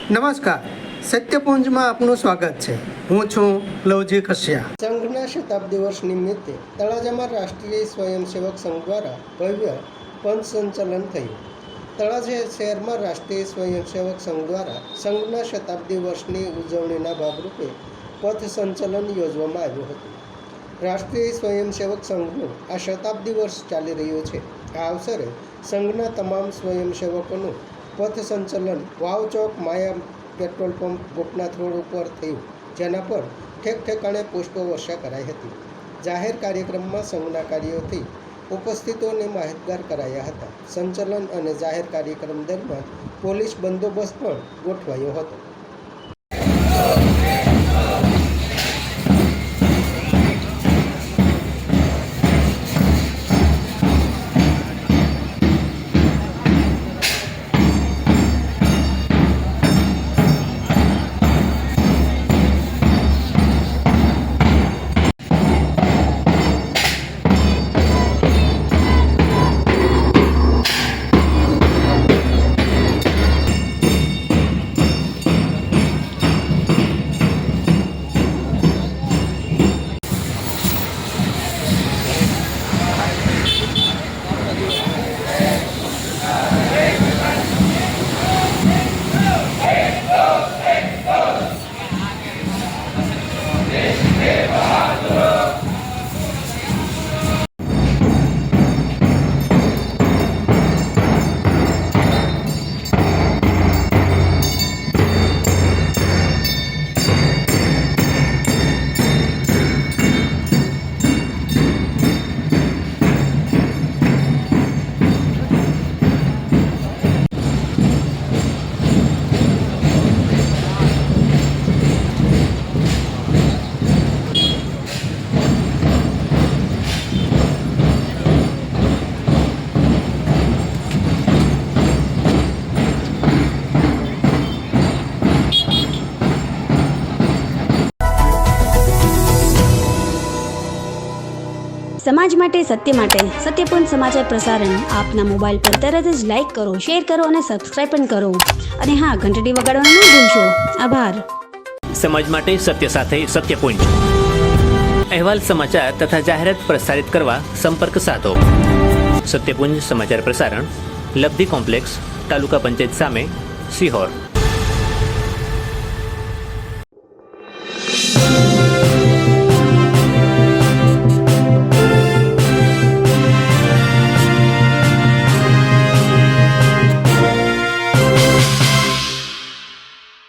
નમસ્કાર, સત્યપુંજમાં આપનું સ્વાગત છે. હું છું લવજી કશ્યા. સંઘના શતાબ્દી વર્ષ નિમિત્તે તળાજામાં રાષ્ટ્રીય સ્વયંસેવક સંઘ દ્વારા ભવ્ય પંચ સંચલન થયું. તળાજા શહેરમાં રાષ્ટ્રીય સ્વયંસેવક સંઘ દ્વારા સંઘના શતાબ્દી વર્ષની ઉજવણીના ભાગરૂપે પથ સંચલન યોજવામાં આવ્યું હતું. રાષ્ટ્રીય સ્વયંસેવક સંઘનું આ શતાબ્દી વર્ષ ચાલી રહ્યું છે. આ અવસરે સંઘના તમામ સ્વયંસેવકોનું પથ સંચલન વાવ ચોક માયા પેટ્રોલ પંપ ગોપનાથ રોડ ઉપર થયું, જેના પર ઠેક ઠેકાણે પુષ્પો વર્ષા કરાઈ હતી. જાહેર કાર્યક્રમમાં સંઘના કાર્યોથી ઉપસ્થિતોને માહિતગાર કરાયા હતા. સંચલન અને જાહેર કાર્યક્રમ દરમિયાન પોલીસ બંદોબસ્ત પણ ગોઠવાયો હતો. સમાજ માટે સત્ય માટે સત્યપૂર્ણ સમાચાર પ્રસારણ આપના મોબાઈલ પર તરત જ લાઈક કરો, શેર કરો અને સબસ્ક્રાઈબ પણ કરો. અને હા, ઘંટડી વગાડવાનું ન ભૂલશો. આભાર. સમાજ માટે સત્ય સાથે સત્યપુંજ. અહેવાલ, સમાચાર તથા જાહેરાત પ્રસારિત કરવા સંપર્ક સાધો. સત્યપુંજ સમાચાર પ્રસારણ, લબ્ધિ કોમ્પ્લેક્સ, તાલુકા પંચાયત સામે, સિહોર.